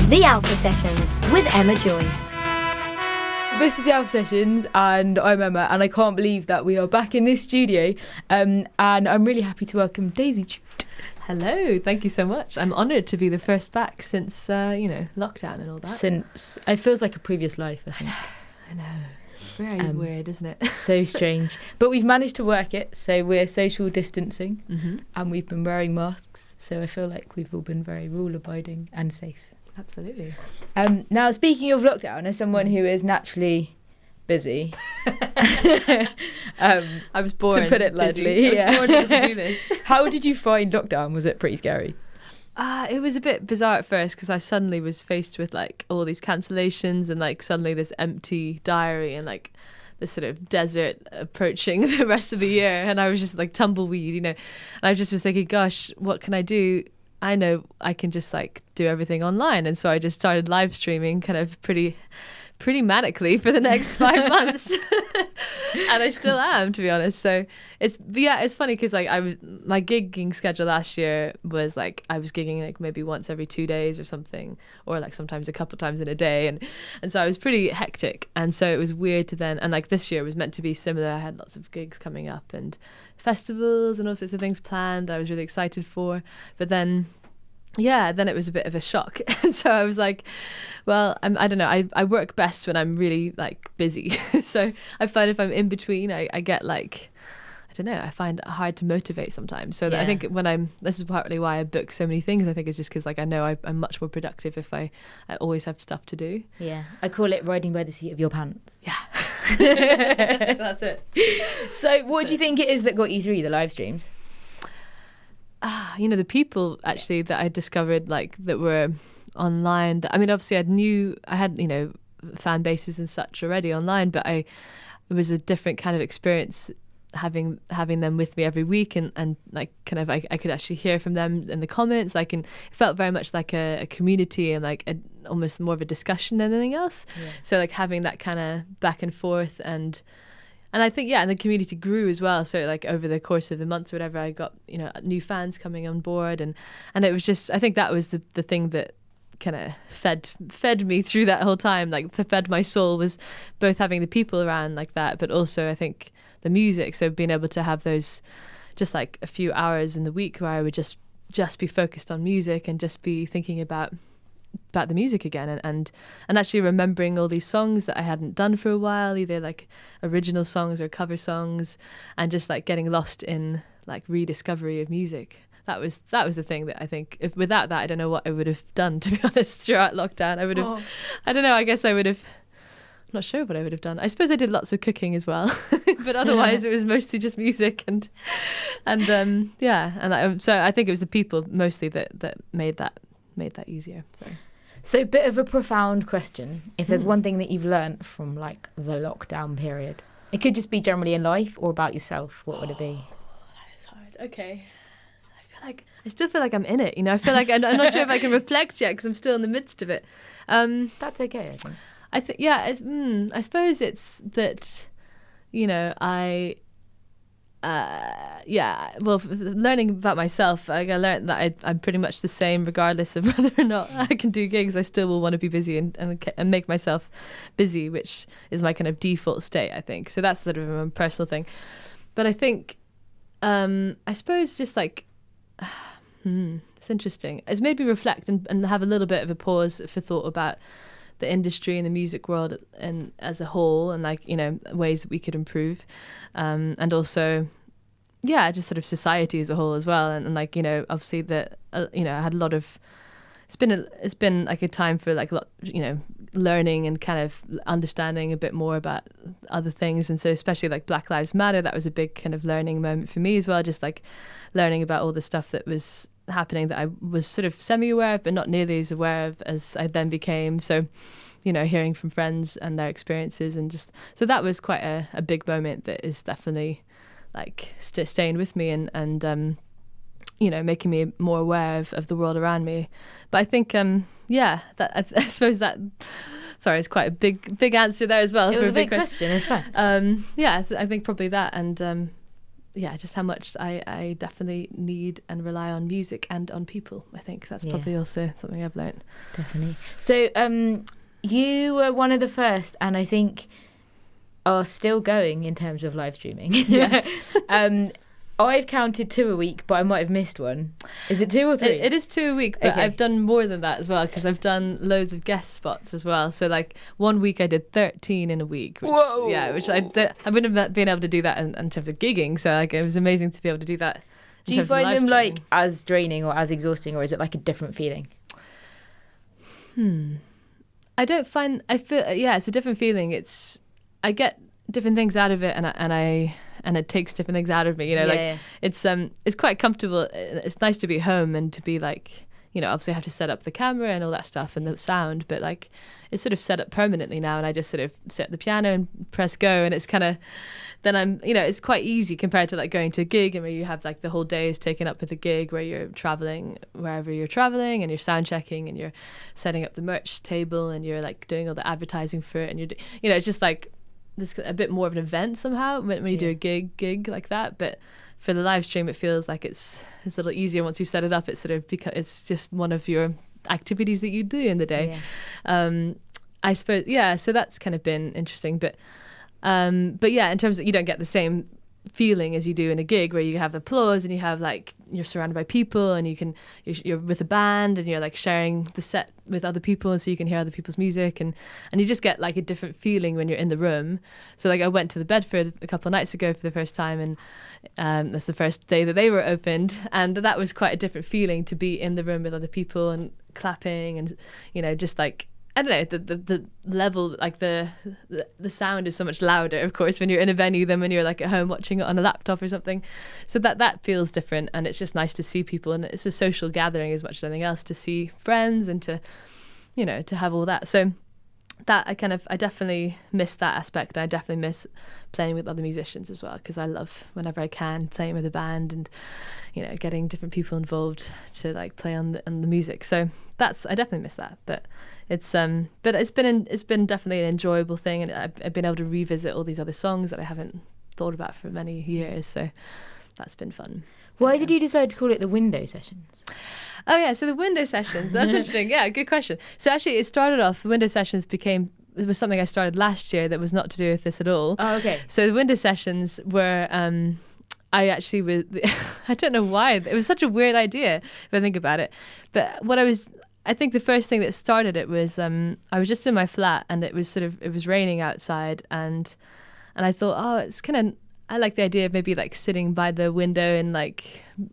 The Alpha Sessions with Emma Joyce. This is the Alpha Sessions and I'm Emma, and I can't believe that we are back in this studio, and I'm really happy to welcome Daisy Chute. Hello, thank you so much. I'm honoured to be the first back since, lockdown and all that. Since, it feels like a previous life, I think. I know. Very weird, isn't it? So strange. But we've managed to work it, so we're social distancing and we've been wearing masks, so I feel like we've all been very rule-abiding and safe. Absolutely. Now, speaking of lockdown, as someone who is naturally busy, I was born to put it lightly, I was born to do this. How did you find lockdown? Was it pretty scary? It was a bit bizarre at first because I suddenly was faced with like all these cancellations and like suddenly this empty diary and like this sort of desert approaching the rest of the year, and I was just like tumbleweed, and I just was thinking, gosh, what can I do? I know I can just like do everything online, and so I just started live streaming kind of pretty manically for the next 5 months. And I still am, to be honest. So it's funny because like my gigging schedule last year was like I was gigging like maybe once every 2 days or something, or like sometimes a couple of times in a day, and so I was pretty hectic, and so it was weird to then, and like this year was meant to be similar. I had lots of gigs coming up and festivals and all sorts of things planned I was really excited for, but then it was a bit of a shock. So I was like, well, I don't know, I work best when I'm really like busy. So I find if I'm in between, I get like, I don't know, I find it hard to motivate sometimes. So that I think this is partly why I book so many things. I think it's just because like I know I'm much more productive if I always have stuff to do. Yeah, I call it riding by the seat of your pants. Yeah. That's it. So what do you think it is that got you through the live streams? The people actually that I discovered like that were online, that, I mean, obviously I had fan bases and such already online, but it was a different kind of experience having them with me every week, and like kind of I could actually hear from them in the comments, like, and it felt very much like a community and like almost more of a discussion than anything else. So like having that kind of back and forth, and I think, and the community grew as well. So like over the course of the months or whatever, I got, new fans coming on board. And it was just, I think that was the thing that kind of fed me through that whole time. Like fed my soul was both having the people around like that, but also I think the music. So being able to have those just like a few hours in the week where I would just be focused on music and just be thinking about the music again, and actually remembering all these songs that I hadn't done for a while, either like original songs or cover songs, and just like getting lost in like rediscovery of music. That was the thing that I think, if without that I don't know what I would have done, to be honest, throughout lockdown. I would have I don't know, I guess I would have, I'm not sure what I would have done. I suppose I did lots of cooking as well, but otherwise it was mostly just music so I think it was the people mostly that made that easier. So a bit of a profound question. If there's one thing that you've learnt from like the lockdown period, it could just be generally in life or about yourself, what would it be? That is hard. Okay. I still feel like I'm in it, I feel like I'm not sure if I can reflect yet because I'm still in the midst of it. That's okay, I think. I suppose it's that, learning about myself, I learned that I'm pretty much the same regardless of whether or not I can do gigs. I still will want to be busy and make myself busy, which is my kind of default state, I think. So that's sort of a personal thing. But I think, I suppose just like, it's interesting. It's made me reflect and have a little bit of a pause for thought about the industry and the music world and as a whole, and like, ways that we could improve, and also just sort of society as a whole as well, and like, obviously that I had a lot of, it's been like a time for like a lot, learning and kind of understanding a bit more about other things, and so especially like Black Lives Matter, that was a big kind of learning moment for me as well, just like learning about all the stuff that was happening that I was sort of semi-aware of but not nearly as aware of as I then became. So hearing from friends and their experiences, and just so that was quite a big moment that is definitely like staying with me and making me more aware of the world around me. But I think that I suppose that, sorry, it's quite a big answer there as well. It was a big question. It's fine. I think probably that, and just how much I definitely need and rely on music and on people. I think that's probably also something I've learned. Definitely. So you were one of the first, and I think are still going in terms of live streaming. Yes. I've counted 2 a week, but I might have missed one. Is it 2 or 3? It is 2 a week, but Okay. I've done more than that as well, because I've done loads of guest spots as well. So like 1 week I did 13 in a week. Which, Whoa! Yeah, which I wouldn't have been able to do that in terms of gigging. So like it was amazing to be able to do that. Do you find them like as draining or as exhausting, or is it like a different feeling? I feel it's a different feeling. I get different things out of it, and it takes different things out of me, it's quite comfortable. It's nice to be home and to be like, obviously I have to set up the camera and all that stuff and the sound, but like it's sort of set up permanently now, and I just sort of sit at the piano and press go, and it's kind of then I'm it's quite easy compared to like going to a gig and where you have like the whole day is taken up with a gig where you're traveling wherever you're traveling, and you're sound checking and you're setting up the merch table and you're like doing all the advertising for it, and you're it's just like there's a bit more of an event somehow when you do a gig like that. But for the live stream, it feels like it's a little easier once you set it up. It's sort of it's just one of your activities that you do in the day. I suppose, so that's kind of been interesting, but in terms of, you don't get the same feeling as you do in a gig where you have applause and you have like you're surrounded by people and you're with a band and you're like sharing the set with other people, and so you can hear other people's music, and you just get like a different feeling when you're in the room. So like I went to the Bedford a couple of nights ago for the first time, and that's the first day that they were opened, and that was quite a different feeling to be in the room with other people and clapping and just like I don't know, the level, like the sound is so much louder, of course, when you're in a venue than when you're like at home watching it on a laptop or something. So that feels different, and it's just nice to see people, and it's a social gathering as much as anything else, to see friends and to have all that. So that I definitely miss that aspect. I definitely miss playing with other musicians as well, because I love whenever I can playing with a band and getting different people involved to like play on the music. So I definitely miss that. But it's been definitely an enjoyable thing, and I've been able to revisit all these other songs that I haven't thought about for many years. So that's been fun. Why did you decide to call it the window sessions? Oh yeah, so the window sessions, that's interesting. Yeah, good question. So actually it started off, the window sessions it was something I started last year that was not to do with this at all. Oh, okay. So the window sessions were, I actually was, I don't know why, it was such a weird idea if I think about it. But I think the first thing that started it was, I was just in my flat, and it was raining outside, and I thought, it's kind of, I like the idea of maybe like sitting by the window and like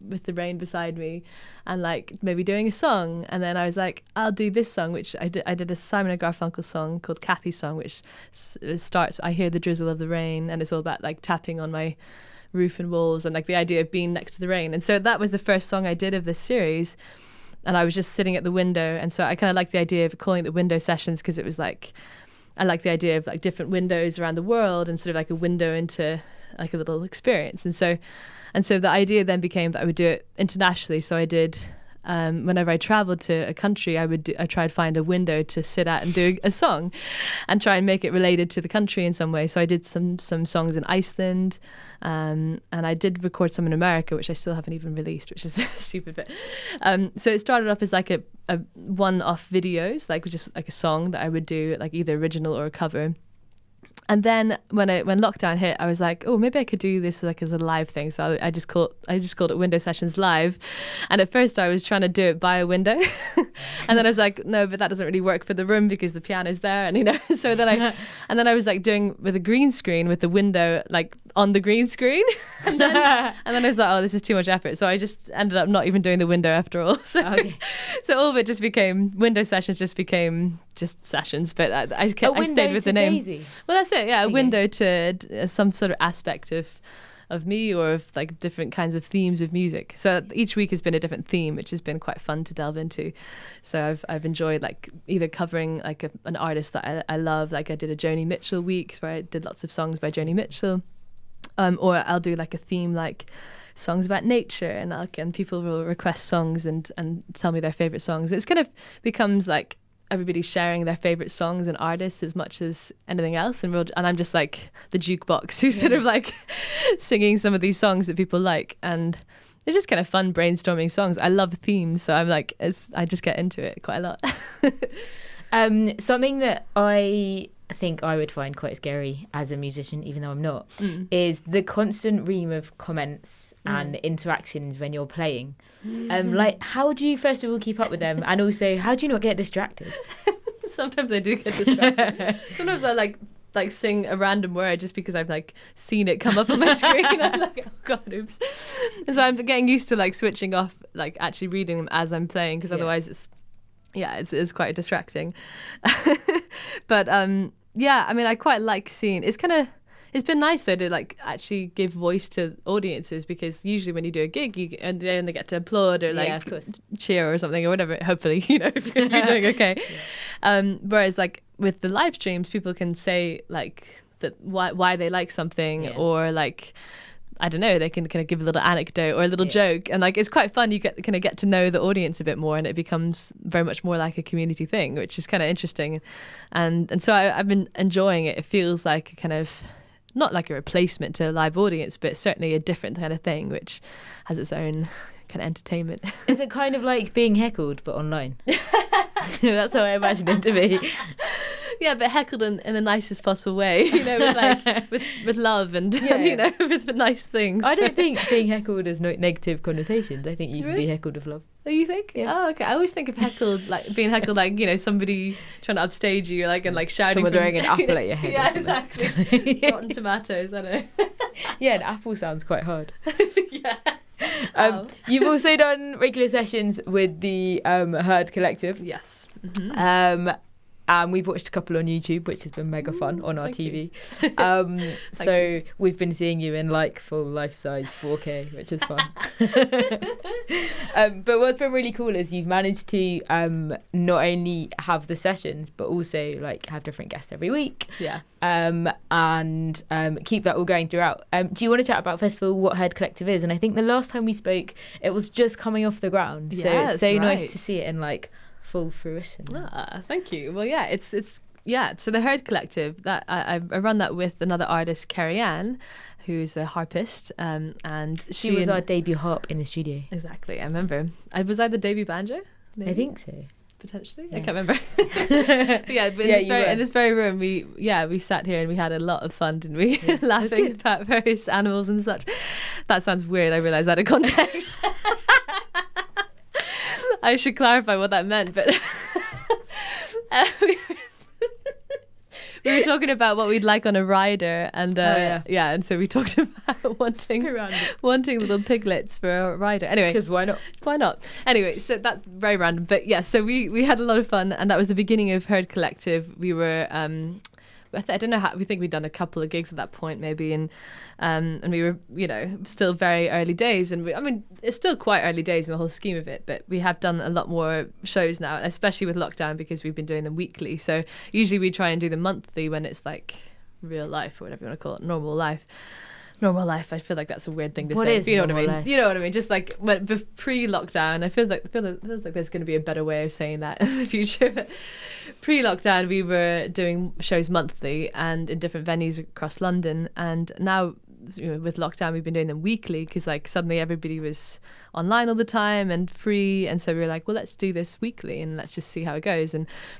with the rain beside me and like maybe doing a song. And then I was like, I'll do this song, which I did a Simon and Garfunkel song called Kathy's Song, which starts, I hear the drizzle of the rain, and it's all about like tapping on my roof and walls and like the idea of being next to the rain. And so that was the first song I did of this series. And I was just sitting at the window. And so I kind of like the idea of calling it the window sessions, because it was like, I like the idea of like different windows around the world and sort of like a window into like a little experience. And so the idea then became that I would do it internationally. So I did, whenever I traveled to a country, I tried to find a window to sit at and do a song and try and make it related to the country in some way. So I did some songs in Iceland, and I did record some in America, which I still haven't even released, which is stupid. But so it started off as like a one-off videos, like just like a song that I would do, like either original or a cover. And then when lockdown hit, I was like, oh, maybe I could do this like as a live thing. So I just called it Window Sessions Live. And at first I was trying to do it by a window, and then I was like, no, but that doesn't really work for the room because the piano's there, and So then I was like doing with a green screen with the window like on the green screen, and then I was like, oh, this is too much effort. So I just ended up not even doing the window after all. So so all of it just became Window Sessions, just became just sessions. But I stayed with the name. Daisy. Well, that's it. Yeah, a window to some sort of aspect of me, or of like different kinds of themes of music. So each week has been a different theme, which has been quite fun to delve into. So I've enjoyed like either covering like an artist that I love, like I did a Joni Mitchell week where I did lots of songs by Joni Mitchell, or I'll do like a theme like songs about nature, and people will request songs and tell me their favorite songs. It's kind of becomes like everybody's sharing their favorite songs and artists as much as anything else, and I'm just like the jukebox who's sort of like singing some of these songs that people like, and it's just kind of fun brainstorming songs. I love themes, so I'm like, I just get into it quite a lot. Something that I think I would find quite scary as a musician, even though I'm not, is the constant ream of comments and interactions when you're playing. Like, how do you first of all keep up with them, and also how do you not get distracted? Sometimes I do get distracted. Sometimes I like sing a random word just because I've like seen it come up on my screen. I'm like, oh god, oops. And so I'm getting used to like switching off, like actually reading them as I'm playing, because otherwise it's quite distracting. But yeah, I mean, I quite like seeing. It's been nice though to like actually give voice to audiences, because usually when you do a gig, and then they get to applaud or like of course. cheer or something or whatever. Hopefully, if you're doing okay. Whereas like with the live streams, people can say like that why they like something, or like, I don't know, they can kind of give a little anecdote or a little joke, and like it's quite fun. You kind of get to know the audience a bit more, and it becomes very much more like a community thing, which is kind of interesting. And so I've been enjoying it. It feels like a kind of, not like a replacement to a live audience, but certainly a different kind of thing, which has its own kind of entertainment. Is it kind of like being heckled but online? That's how I imagine it to be. Yeah, but heckled in the nicest possible way, with like with love and with nice things. I don't think being heckled has no negative connotations. I think you can be heckled with love. Oh, you think? Yeah. Oh, okay. I always think of heckled, like being heckled, like somebody trying to upstage you, like, and like shouting. Someone throwing an apple at your head. Yeah, exactly. Rotten tomatoes. I know. Yeah, an apple sounds quite hard. Yeah. You've also done regular sessions with the Herd Collective. Yes. Mm-hmm. And we've watched a couple on YouTube, which has been mega fun on our TV. So we've been seeing you in like full life-size 4K, which is fun. But what's been really cool is you've managed to not only have the sessions, but also like have different guests every week. Yeah. And keep that all going throughout. Do you want to chat about, first of all, what Herd Collective is? And I think the last time we spoke, it was just coming off the ground. So it's so nice to see it in like full fruition. Thank you. Well, yeah, it's so the Herd Collective, that I run that with another artist, Carrie Ann, who's a harpist, and she was our debut harp in the studio. Exactly, I remember. Was I the debut banjo? Maybe? I think so. Potentially, I can't remember. In this very room, we sat here and we had a lot of fun, didn't we? Yeah, laughing about various animals and such. That sounds weird. I realise that in context. I should clarify what that meant, but we were talking about what we'd like on a rider, and and so we talked about wanting little piglets for a rider. Anyway, because why not? Why not? Anyway, so that's very random, but yeah. So we had a lot of fun, and that was the beginning of Herd Collective. We were. I don't know how. We think we'd done a couple of gigs at that point, maybe, and we were, still very early days, and it's still quite early days in the whole scheme of it. But we have done a lot more shows now, especially with lockdown, because we've been doing them weekly. So usually we try and do them monthly when it's like real life, or whatever you want to call it, normal life. Normal life. I feel like that's a weird thing to say. Is you know what I mean? Life? You know what I mean? Just like pre-lockdown, I feel like there's going to be a better way of saying that in the future. But pre-lockdown, we were doing shows monthly and in different venues across London. And now, with lockdown, we've been doing them weekly, because like suddenly everybody was online all the time and free, and so we were like, well, let's do this weekly and let's just see how it goes.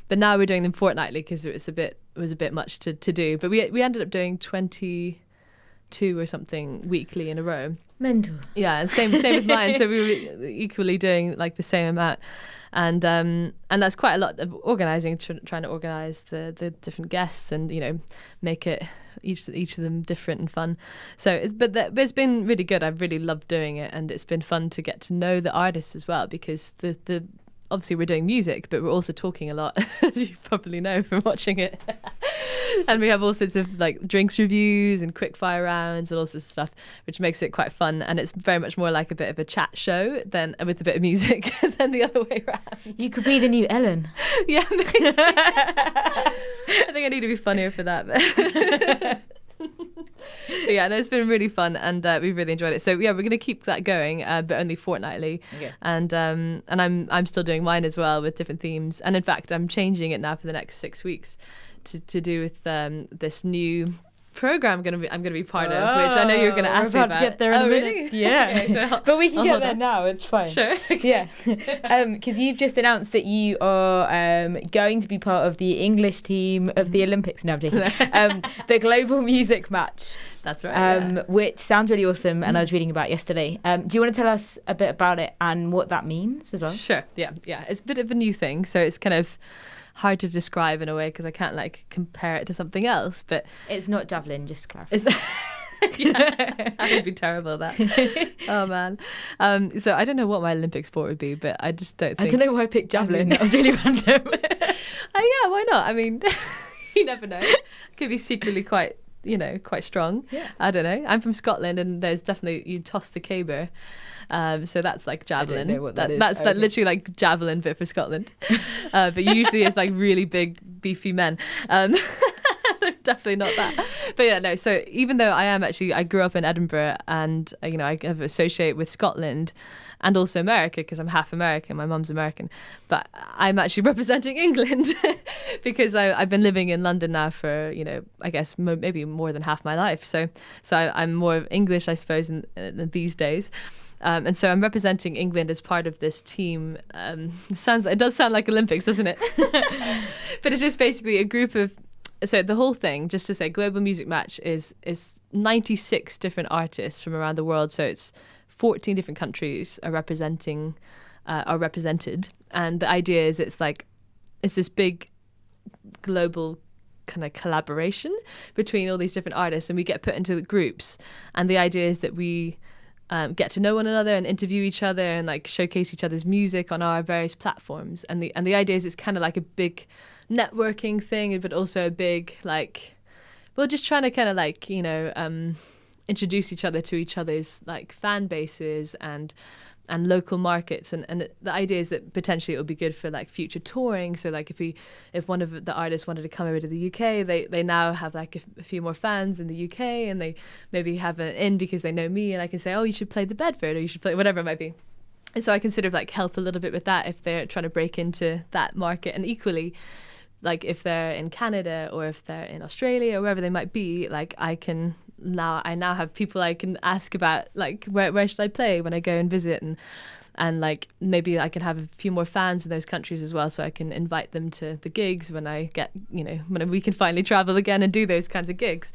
But now we're doing them fortnightly, because it was a bit much to do. But we ended up doing 22 or something weekly in a row. Mental. Yeah, and same with mine. So we were equally doing like the same amount, and that's quite a lot of organising, trying to organise the different guests and make it each of them different and fun. So it's been really good. I've really loved doing it, and it's been fun to get to know the artists as well, because the obviously we're doing music, but we're also talking a lot, as you probably know from watching it. And we have all sorts of like drinks reviews and quick fire rounds and all sorts of stuff, which makes it quite fun. And it's very much more like a bit of a chat show than with a bit of music than the other way around. You could be the new Ellen. Yeah. I think I need to be funnier for that. But yeah, no, it's been really fun, and we've really enjoyed it. So yeah, we're going to keep that going, but only fortnightly. Okay. And I'm still doing mine as well with different themes. And in fact, I'm changing it now for the next 6 weeks to do with this new program I'm gonna be part of, which I know you're gonna ask me about. To get there in a minute. Really? Yeah. Okay, so but we can I'll get hold there on. now. It's fine. Sure. Yeah. Because you've just announced that you are going to be part of the English team of the Olympics. No, I'm joking. The Global Music Match. That's right. Which sounds really awesome, and I was reading about it yesterday. Do you want to tell us a bit about it and what that means as well? Sure. Yeah. It's a bit of a new thing, so it's kind of hard to describe in a way because I can't like compare it to something else. But it's not javelin, just to clarify. Yeah, that would be terrible. That. Oh man. So I don't know what my Olympic sport would be, but I just don't think. I don't know why I picked javelin. That was really random. Yeah, why not? I mean, you never know. Could be secretly quite strong. Yeah. I don't know. I'm from Scotland, and there's definitely you toss the caber. So that's like javelin. I don't know what that is. That's literally like javelin, but for Scotland. But usually it's like really big, beefy men. Definitely not that. But yeah, no. So even though I grew up in Edinburgh, and I have associate with Scotland and also America because I'm half American. My mum's American, but I'm actually representing England because I've been living in London now for I guess maybe more than half my life. So I'm more English, I suppose, in these days. And so I'm representing England as part of this team. It does sound like Olympics, doesn't it? But it's just basically a group of. So the whole thing, just to say, Global Music Match is 96 different artists from around the world. So it's 14 different countries are represented, and the idea is it's this big global kind of collaboration between all these different artists, and we get put into the groups, and the idea is that we get to know one another and interview each other and like showcase each other's music on our various platforms. And the idea is it's kind of like a big networking thing, but also a big just trying to kind of introduce each other to each other's like fan bases and local markets, and the idea is that potentially it would be good for like future touring. So like if one of the artists wanted to come over to the UK, they now have like a few more fans in the UK, and they maybe have an in because they know me, and I can say, oh, you should play the Bedford, or you should play whatever it might be. And so I can sort of like help a little bit with that if they're trying to break into that market. And equally, like if they're in Canada or if they're in Australia or wherever they might be, like I now have people I can ask about, like where should I play when I go and visit, and like maybe I can have a few more fans in those countries as well, so I can invite them to the gigs when I get when we can finally travel again and do those kinds of gigs.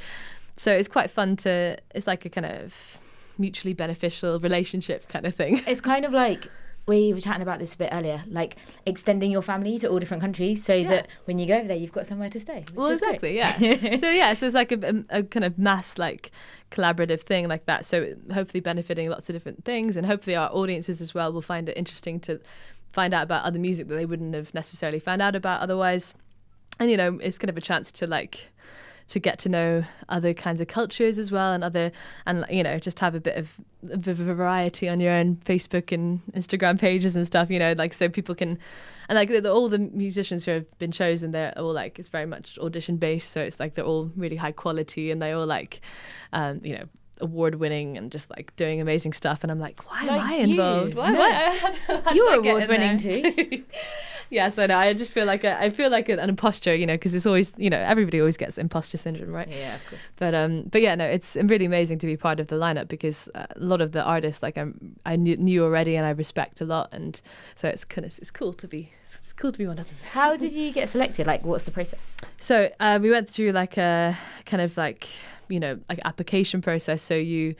So it's quite fun it's like a kind of mutually beneficial relationship kind of thing. It's kind of like we were chatting about this a bit earlier, like extending your family to all different countries so that when you go over there, you've got somewhere to stay. Well, exactly, great. So it's like a kind of mass like collaborative thing like that. So hopefully benefiting lots of different things, and hopefully our audiences as well will find it interesting to find out about other music that they wouldn't have necessarily found out about otherwise. And it's kind of a chance to get to know other kinds of cultures as well, and just have a bit of variety on your own Facebook and Instagram pages and stuff, like so people can, and like all the musicians who have been chosen, they're all like, it's very much audition based, so it's like they're all really high quality, and they all like award winning and just like doing amazing stuff, and I'm like, why am I involved? Why you're award winning too. Yes, I know. I just feel like an imposter, because it's always, everybody always gets imposter syndrome, right? Yeah, of course. But yeah, no, it's really amazing to be part of the lineup because a lot of the artists like I knew already and I respect a lot, and so it's cool to be one of them. How did you get selected? Like, what's the process? So we went through like a kind of like like application process. So you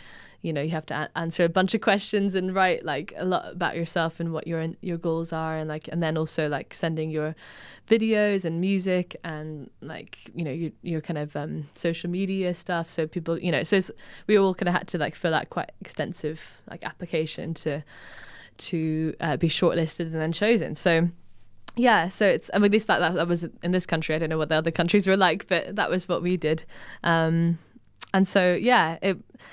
have to answer a bunch of questions and write like a lot about yourself and what your goals are, and then also like sending your videos and music and like your kind of social media stuff. So people we all kind of had to like fill out quite extensive like application to be shortlisted and then chosen. So yeah, so it's at least that was in this country. I don't know what the other countries were like, but that was what we did. And And so, yeah,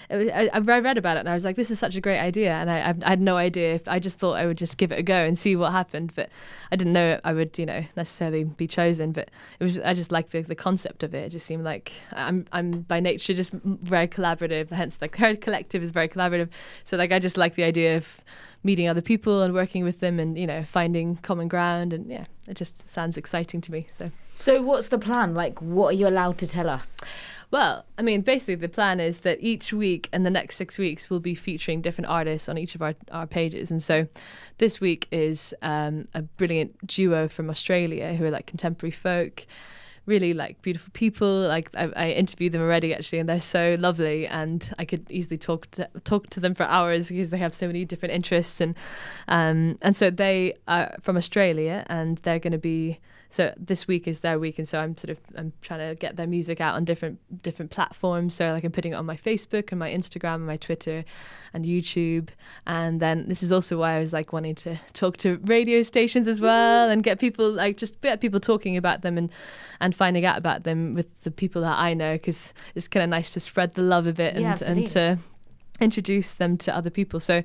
I read about it and I was like, this is such a great idea. And I had no idea. If I just thought I would just give it a go and see what happened. But I didn't know I would, necessarily be chosen. But I just liked the concept of it. It just seemed like I'm by nature just very collaborative. Hence, like, her collective is very collaborative. So, like, I just like the idea of meeting other people and working with them and, finding common ground. And yeah, it just sounds exciting to me. So what's the plan? Like, what are you allowed to tell us? Well, I mean, basically the plan is that each week and the next 6 weeks we'll be featuring different artists on each of our pages. And so this week is a brilliant duo from Australia who are like contemporary folk, really like beautiful people. Like I interviewed them already actually, and they're so lovely, and I could easily talk to them for hours because they have so many different interests. And so they are from Australia, and they're going to be. So this week is their week, and so I'm trying to get their music out on different platforms. So like I'm putting it on my Facebook and my Instagram and my Twitter and YouTube. And then this is also why I was like wanting to talk to radio stations as well and get people talking about them and finding out about them with the people that I know, because it's kind of nice to spread the love a bit and to introduce them to other people. So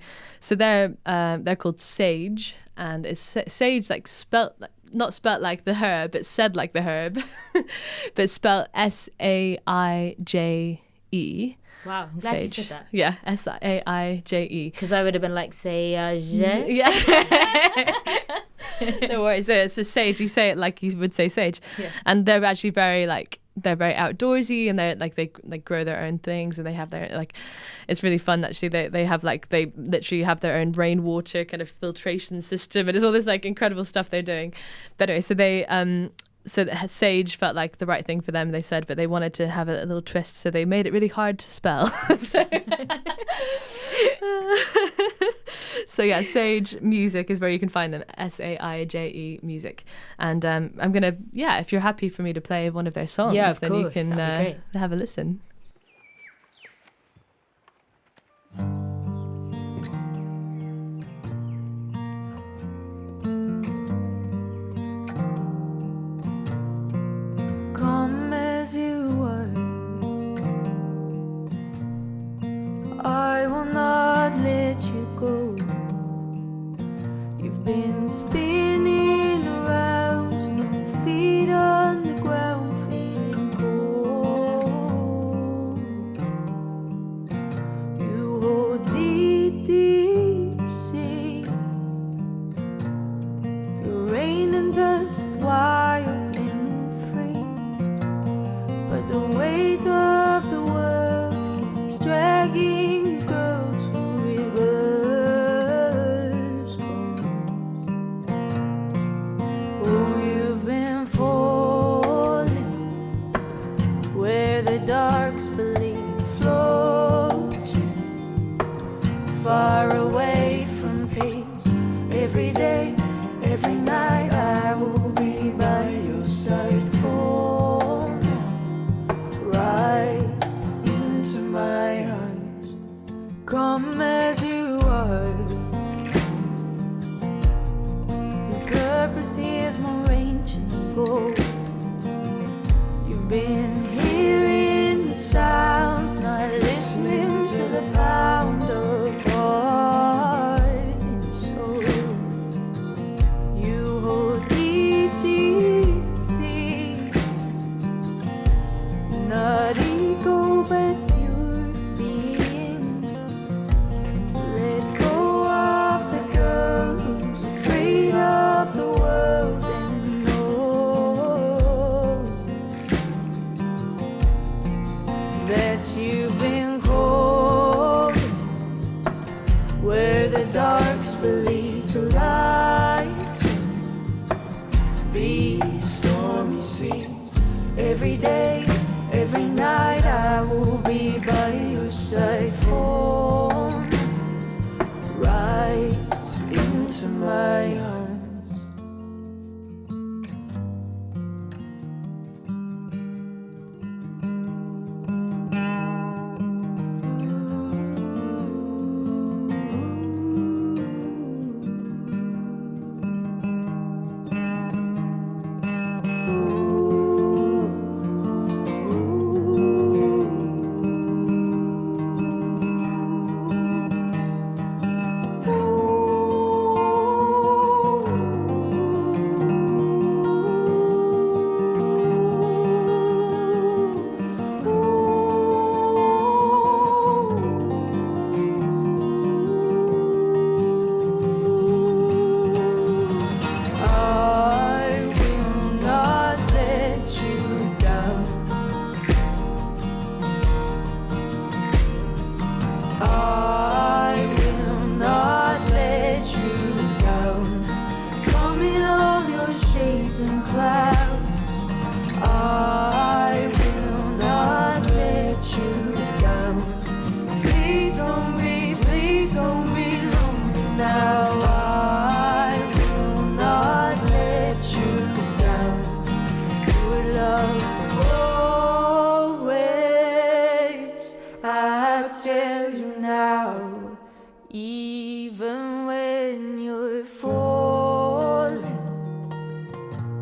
they're called Sage, and it's Sage like spelt like, not spelt like the herb, but said like the herb, but spelled Saije. Wow, I'm glad you said that. Yeah, Saije. Because I would have been like, say, yeah. No worries. So sage, you say it like you would say sage. Yeah. And they're actually they're very outdoorsy, and they're like they grow their own things, and they have their like it's really fun actually. They have like they literally have their own rainwater kind of filtration system, and it's all this like incredible stuff they're doing. But anyway, so they so Sage felt like the right thing for them, they said, but they wanted to have a little twist, so they made it really hard to spell. So yeah, Sage Music is where you can find them, Saije Music. And I'm gonna, if you're happy for me to play one of their songs, then you can have a listen. Come as you are, I will not let you go. You've been spinning around, no feet on the ground, feeling cold. You hold deep, deep seas. You're rain and dust, wild and free. But the weight of the world keeps dragging you, girl, to reverse bound. Oh, you've been falling where the darks believe, floating far away from peace. Every day, every night, I will be by your side. Right into my arms, come as you are. Your purpose is more ancient than gold. You've been hearing the sounds, not listening to the pound of heart and soul. You hold deep, deep seeds, not ego, but pure being. Let go of the girl who's afraid of the world and know that you've been cold where the darks believe to lighten these stormy seas. Every day, every night, I will be by your side, for right into my arms.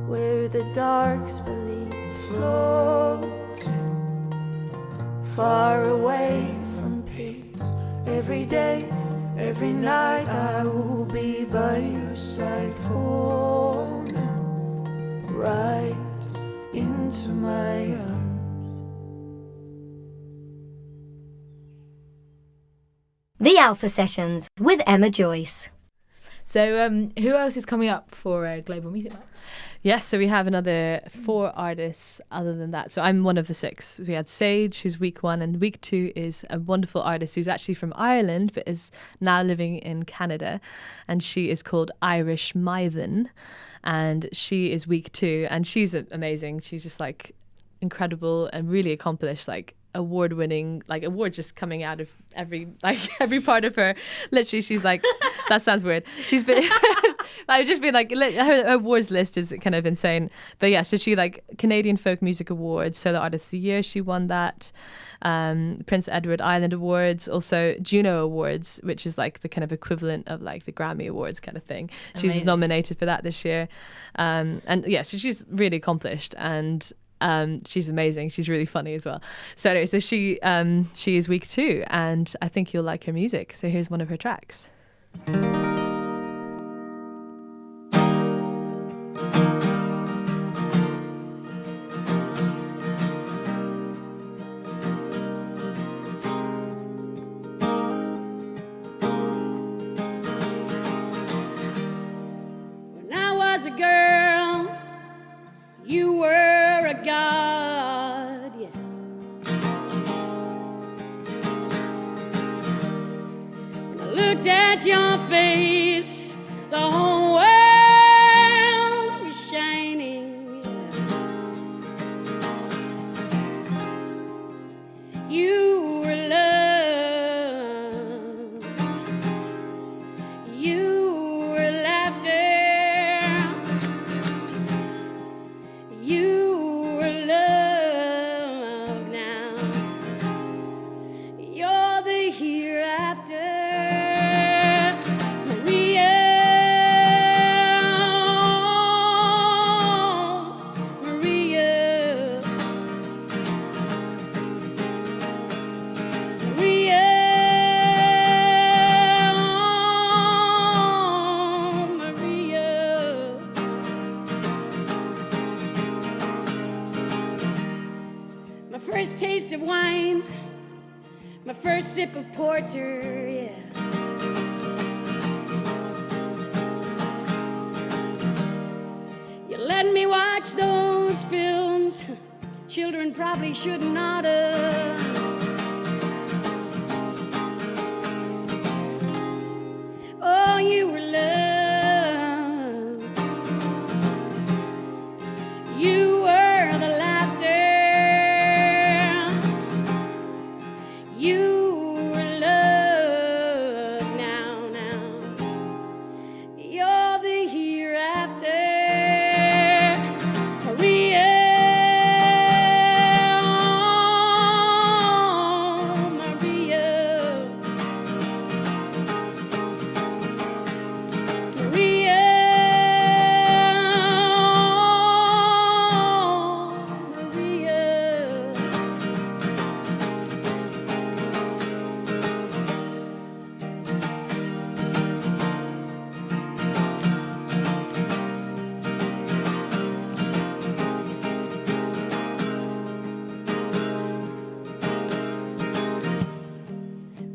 where the darks believe floating, far away from peace. Every day, every night I will be by your side, falling right into my arms. The Alpha Sessions with Emma Joyce. So, who else is coming up for a Global Music Match? Yes, so we have another 4 artists other than that. So I'm one of the 6. We had Sage, who's week 1, and week 2 is a wonderful artist who's actually from Ireland but is now living in Canada. And she is called Irish Mythen. And she is week 2, and she's amazing. She's just like incredible and really accomplished, like award-winning, like awards just coming out of every part of her. Literally, she's like, that sounds weird. She's been, I've just been like, her awards list is kind of insane. But yeah, so she like Canadian Folk Music Awards, Solo Artist of the Year, she won that. Prince Edward Island Awards, also Juno Awards, which is like the kind of equivalent of like the Grammy Awards kind of thing. She was nominated for that this year. And yeah, so she's really accomplished, and she's amazing. She's really funny as well. So anyway, so she is week 2, and I think you'll like her music. So here's one of her tracks. When I was a girl, you were a god, yeah. When I looked at your face, the whole world was shining, yeah. You were love, you were laughter, you were love now. You're the hereafter. Maria, Maria, Maria, Maria. My first taste of wine, my first sip of porter, yeah. You let me watch those films children probably shouldn't oughta. Oh, you were love, you were the laughter, you were love now, now. You're the hereafter. Maria, Maria, Maria,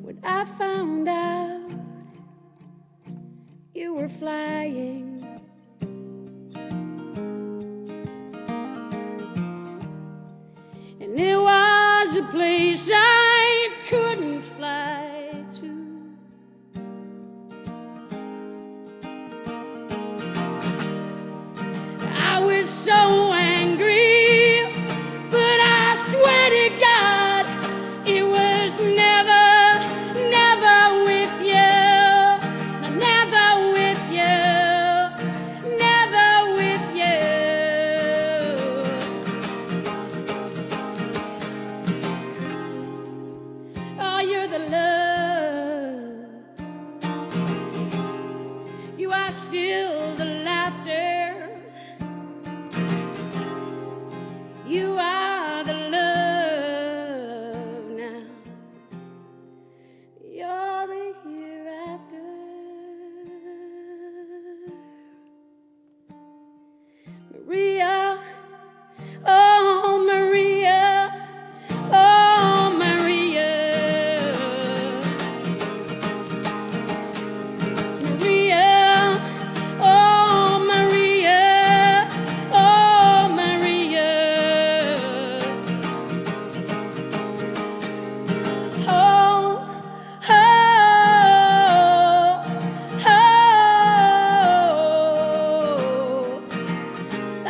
when I found out you were flying, and it was a place I couldn't fly to. I was so angry, but I swear to God, it was never, never with you, never with you, never with you.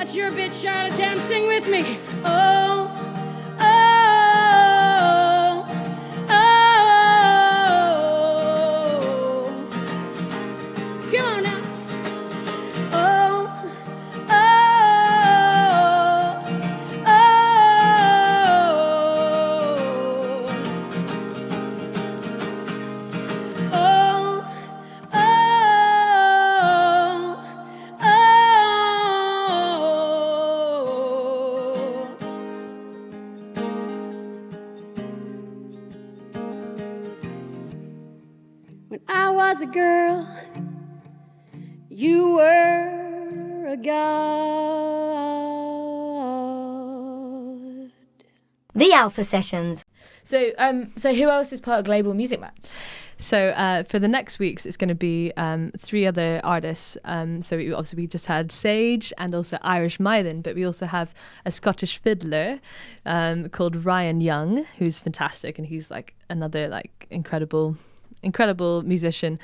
That's your bitch, Charlottetown. Sing with me. Oh, oh, oh. Come on now. Oh, oh, oh. Oh, when I was a girl, you were a god. The Alpha Sessions. So who else is part of Global Music Match? So for the next weeks, it's going to be 3 other artists. So we just had Sage and also Irish Mythen, but we also have a Scottish fiddler called Ryan Young, who's fantastic, and he's like another like incredible musician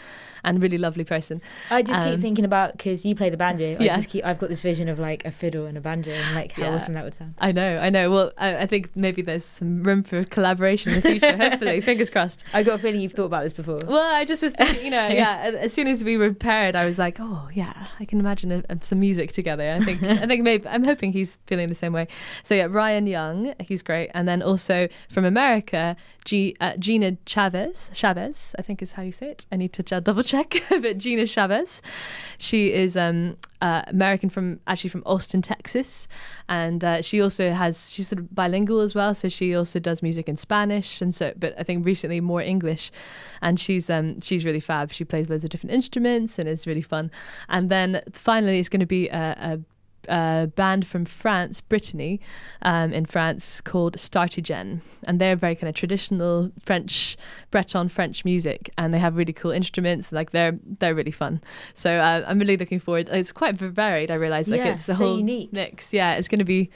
and really lovely person. I just keep thinking about, because you play the banjo, Yeah. I've got this vision of like a fiddle and a banjo and like how Yeah. awesome that would sound. I know. Well, I think maybe there's some room for collaboration in the future, hopefully. Fingers crossed. I got a feeling you've thought about this before. Well, I just was thinking, as soon as we were paired, I was like, oh, yeah, I can imagine some music together. I think maybe, I'm hoping he's feeling the same way. So, yeah, Ryan Young, he's great. And then also from America, Gina Chavez, I think is how you say it. I need to double check. But Gina Chavez, she is American from Austin, Texas. And she's sort of bilingual as well. So she also does music in Spanish. But I think recently more English. And she's really fab. She plays loads of different instruments and it's really fun. And then finally it's going to be a band from France, Brittany, in France, called Startigen, and they're very kind of traditional Breton French music, and they have really cool instruments. Like they're really fun. So I'm really looking forward. It's quite varied. I realise it's a so whole unique mix. Yeah, it's going to be.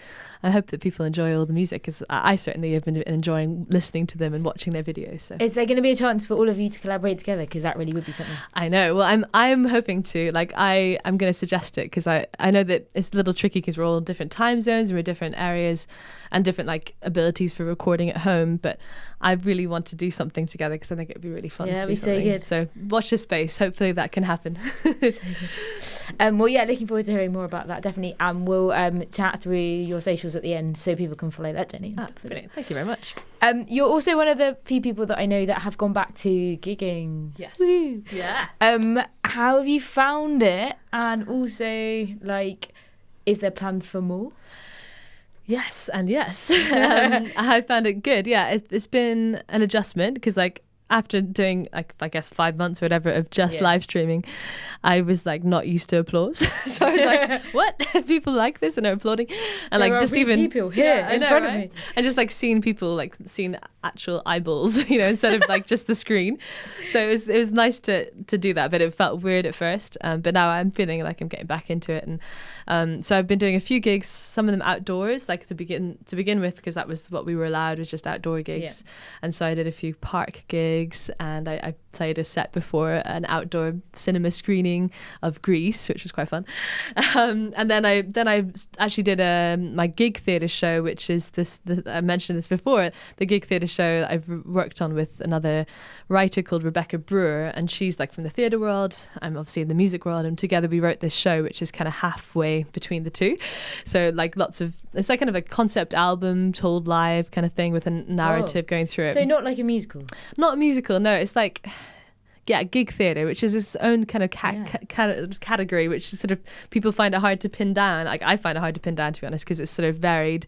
I hope that people enjoy all the music, because I certainly have been enjoying listening to them and watching their videos. So. Is there going to be a chance for all of you to collaborate together? Because that really would be something. I know. Well, I'm hoping to. Like, I'm going to suggest it, because I know that it's a little tricky because we're all in different time zones and we're different areas and different like abilities for recording at home. But I really want to do something together, because I think it'd be really fun. Yeah, to do it'd be so something. good. So watch this space. Hopefully that can happen. Well, yeah, looking forward to hearing more about that, definitely. And we'll chat through your socials at the end so people can follow that journey. Brilliant. Thank you very much. You're also one of the few people that I know that have gone back to gigging. Yes. Woo. Yeah. How have you found it? And also, like, is there plans for more? Yes and yes. I found it good. Yeah, it's been an adjustment, because like after doing like I guess 5 months or whatever of just live streaming, I was like not used to applause. So I was like, what? People like this and are applauding, and There like are just real even people here in front of me, and just like seeing people, like seeing actual eyeballs, instead of like just the screen. So it was nice to do that, but it felt weird at first. But now I'm feeling like I'm getting back into it, and so I've been doing a few gigs, some of them outdoors, like to begin with, because that was what we were allowed, was just outdoor gigs. And so I did a few park gigs, and I played a set before an outdoor cinema screening of Grease, which was quite fun. And then I actually did my gig theatre show, which is I mentioned this before, the gig theatre show that I've worked on with another writer called Rebecca Brewer, and she's like from the theatre world, I'm obviously in the music world, and together we wrote this show, which is kind of halfway between the two. So like it's like kind of a concept album told live kind of thing, with a narrative going through it. So not like a musical? Not a musical, no. It's like, gig theatre, which is its own kind of category, which is sort of, people find it hard to pin down. Like I find it hard to pin down, to be honest, because it's sort of varied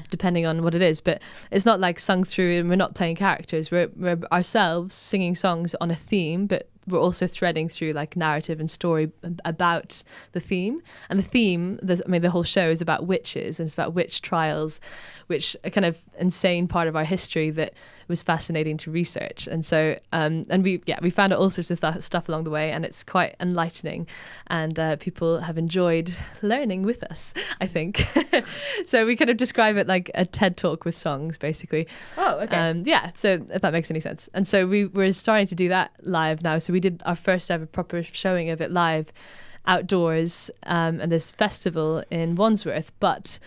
depending on what it is. But it's not like sung through, and we're not playing characters. We're ourselves singing songs on a theme, but we're also threading through like narrative and story about the theme. And the theme, the whole show is about witches, and it's about witch trials, which are kind of insane part of our history that was fascinating to research. And so and we found out all sorts of stuff along the way, and it's quite enlightening, and people have enjoyed learning with us, I think. So we kind of describe it like a TED talk with songs, basically. Oh, okay. So if that makes any sense. And so we're starting to do that live now. So we did our first ever proper showing of it live, outdoors and this festival in Wandsworth, but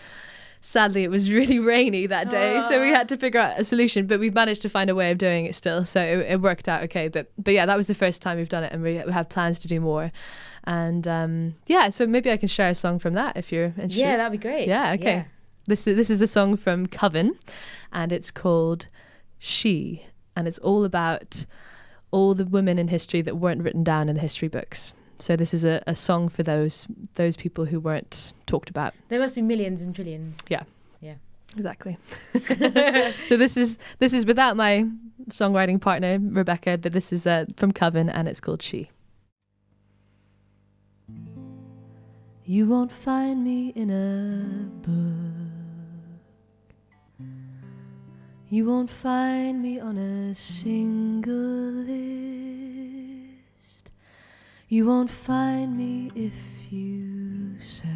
sadly it was really rainy that day, so we had to figure out a solution, but we've managed to find a way of doing it still, so it worked out okay. But yeah, that was the first time we've done it, and we have plans to do more. And yeah, so maybe I can share a song from that if you're interested. Yeah, that'd be great. Yeah, okay. Yeah. This is a song from Coven, and it's called She, and it's all about all the women in history that weren't written down in the history books. So this is a song for those people who weren't talked about. There must be millions and trillions. Yeah. Yeah. Exactly. So this is without my songwriting partner Rebecca, but this is from Coven, and it's called She. You won't find me in a book. You won't find me on a single list. You won't find me if you search.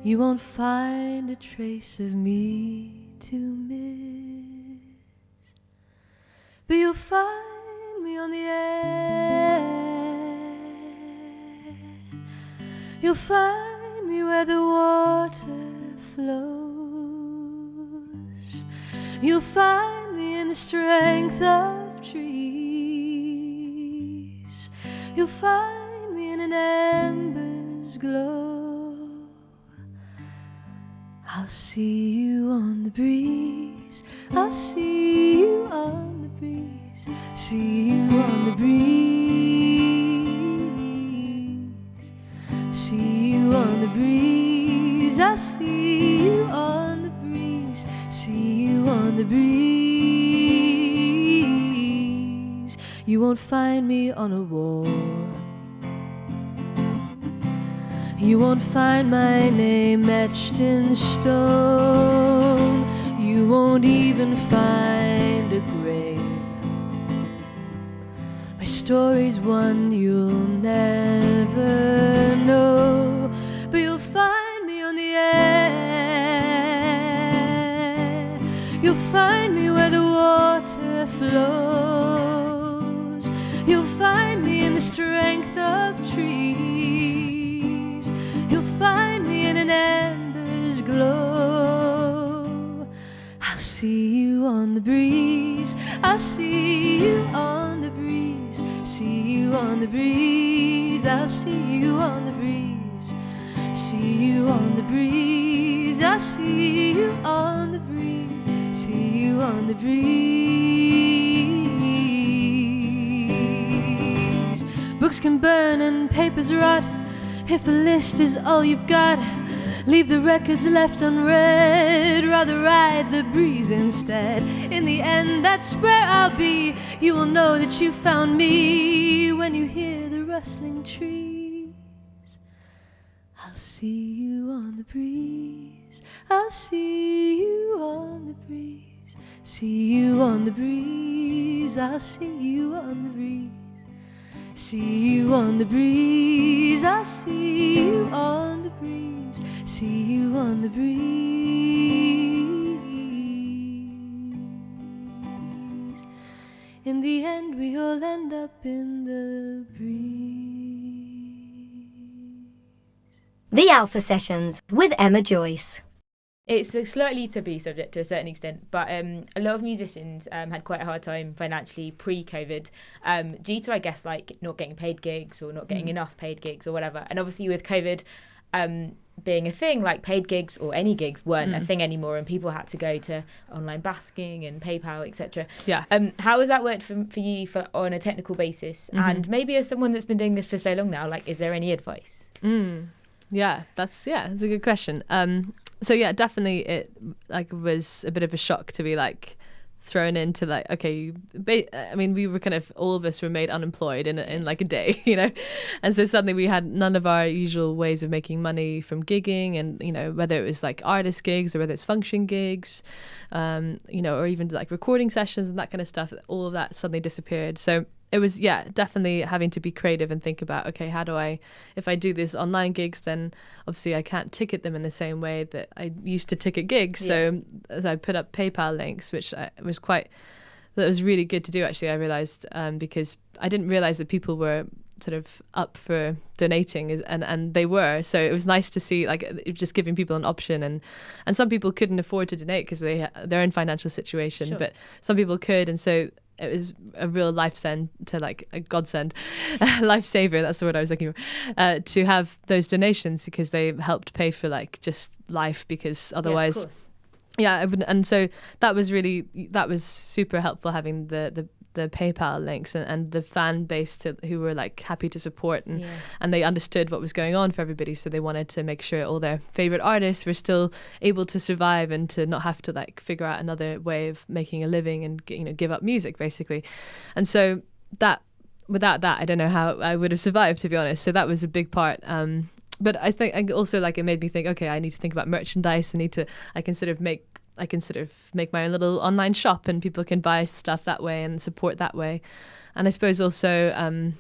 You won't find a trace of me to miss. But you'll find me on the air. You'll find me where the water flows. You'll find me in the strength of trees. You'll find me in an ember's glow. I'll see you on the breeze. I'll see you on the breeze. See you on the breeze. See you on the breeze. I'll see you on the breeze. See you on the breeze. You won't find me on a wall. You won't find my name etched in stone. You won't even find a grave. My story's one you'll never know, but you'll find me on the air. You'll find me where the water flows. You'll find me in the strength of trees. You'll find me in an ember's glow. I'll see you on the breeze. I'll see you on the breeze. See you on the breeze. I'll see you on the breeze. See you on the breeze. I'll see you on the breeze. See you on the breeze. Books can burn and papers rot. If a list is all you've got, leave the records left unread. Rather ride the breeze instead. In the end, that's where I'll be. You will know that you found me when you hear the rustling trees. I'll see you on the breeze. I'll see you on the breeze. See you on the breeze. I'll see you on the breeze. See you on the breeze. I'll see you on the breeze. See you on the breeze. In the end, we all end up in the breeze. The Alpha Sessions with Emma Joyce. It's a slightly taboo subject to a certain extent, but a lot of musicians had quite a hard time financially pre-COVID due to, I guess, like not getting paid gigs or not getting enough paid gigs or whatever. And obviously with COVID being a thing, like paid gigs or any gigs weren't a thing anymore, and people had to go to online basking and PayPal, etc. Yeah. How has that worked for you on a technical basis? And maybe as someone that's been doing this for so long now, like, is there any advice? Yeah, that's a good question. So yeah, definitely it was a bit of a shock to be like thrown into like, okay, I mean, we were kind of, all of us were made unemployed in like a day, you know, and so suddenly we had none of our usual ways of making money from gigging, and, you know, whether it was like artist gigs or whether it's function gigs, you know, or even like recording sessions and that kind of stuff, all of that suddenly disappeared. So it was, yeah, definitely having to be creative and think about, okay, how do I, if I do these online gigs, then obviously I can't ticket them in the same way that I used to ticket gigs. Yeah. So as I put up PayPal links, which that was really good to do, actually, I realized, because I didn't realize that people were sort of up for donating, and they were. So it was nice to see like just giving people an option, and some people couldn't afford to donate because their own financial situation, Sure. but some people could, and so it was a real lifesend to like a godsend, lifesaver. That's the word I was looking for. To have those donations because they helped pay for like just life, because otherwise. Yeah, of course. Yeah, and so that was super helpful, having the PayPal links and the fan base who were like happy to support, and they understood what was going on for everybody, so they wanted to make sure all their favorite artists were still able to survive and to not have to like figure out another way of making a living and give up music basically. And so that without that, I don't know how I would have survived, to be honest. So that was a big part. But I think also like it made me think, okay, I need to think about merchandise. I can sort of make my own little online shop, and people can buy stuff that way and support that way. And I suppose also,